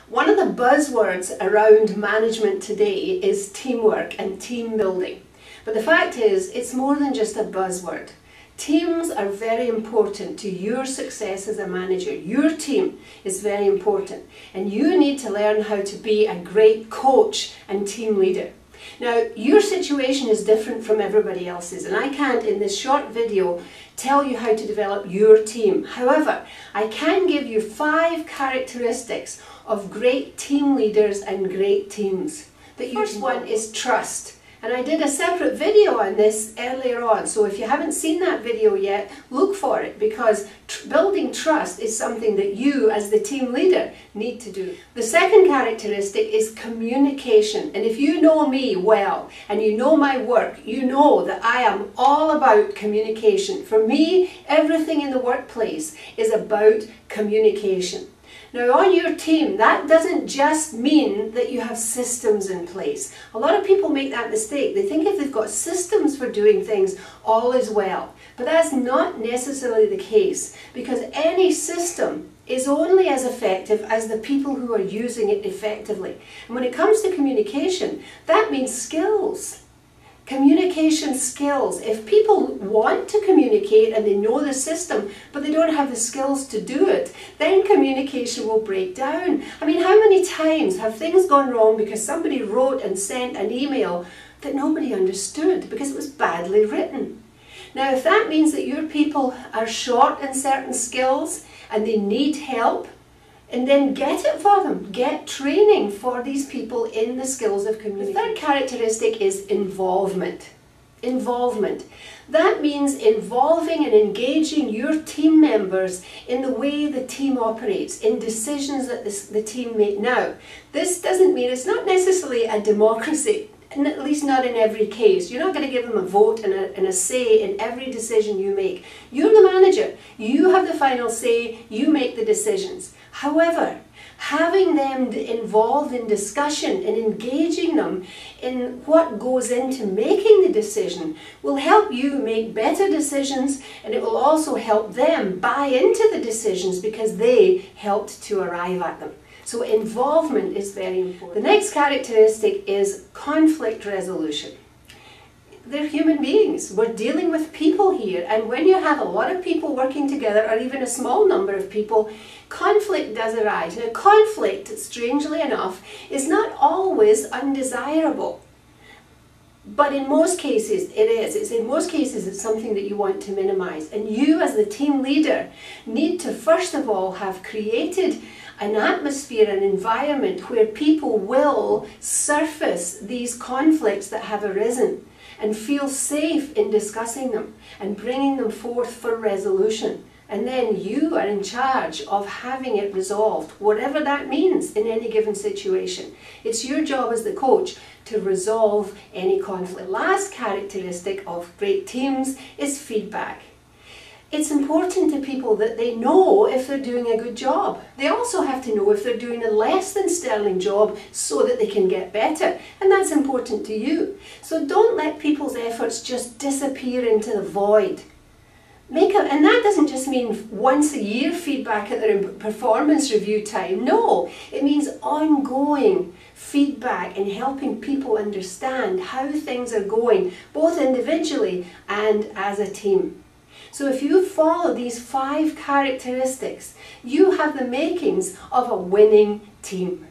One of the buzzwords around management today is teamwork and team building. But the fact is, it's more than just a buzzword. Teams are very important to your success as a manager. Your team is very important, and you need to learn how to be a great coach and team leader. Now, your situation is different from everybody else's, and I can't in this short video tell you how to develop your team. However, I can give you 5 characteristics of great team leaders and great teams. The first one is trust. And I did a separate video on this earlier on, so if you haven't seen that video yet, look for it, because building trust is something that you as the team leader need to do. The second characteristic is communication, and if you know me well and you know my work, you know that I am all about communication. For me, everything in the workplace is about communication. Now, on your team, that doesn't just mean that you have systems in place. A lot of people make that mistake. They think if they've got systems for doing things, all is well. But that's not necessarily the case, because any system is only as effective as the people who are using it effectively. And when it comes to communication, that means skills. Communication skills. If people want to communicate and they know the system, but they don't have the skills to do it, then communication will break down. I mean, how many times have things gone wrong because somebody wrote and sent an email that nobody understood because it was badly written? Now, if that means that your people are short in certain skills and they need help, and then get it for them. Get training for these people in the skills of communication. The third characteristic is involvement. Involvement. That means involving and engaging your team members in the way the team operates, in decisions that the team make. Now, this doesn't mean it's not necessarily a democracy, and at least not in every case. You're not going to give them a vote and a say in every decision you make. You're the manager. You have the final say. You make the decisions. However, having them involved in discussion and engaging them in what goes into making the decision will help you make better decisions, and it will also help them buy into the decisions because they helped to arrive at them. So involvement is very important. The next characteristic is conflict resolution. They're human beings. We're dealing with people here, and when you have a lot of people working together, or even a small number of people, conflict does arise. Now, conflict, strangely enough, is not always undesirable. But in most cases it is. In most cases it's something that you want to minimize. And you as the team leader need to first of all have created an atmosphere, an environment where people will surface these conflicts that have arisen and feel safe in discussing them and bringing them forth for resolution. And then you are in charge of having it resolved, whatever that means in any given situation. It's your job as the coach to resolve any conflict. The last characteristic of great teams is feedback. It's important to people that they know if they're doing a good job. They also have to know if they're doing a less than sterling job so that they can get better. And that's important to you. So don't let people's efforts just disappear into the void. And that doesn't just mean once a year feedback at their performance review time. No, it means ongoing feedback and helping people understand how things are going, both individually and as a team. So if you follow these 5 characteristics, you have the makings of a winning team.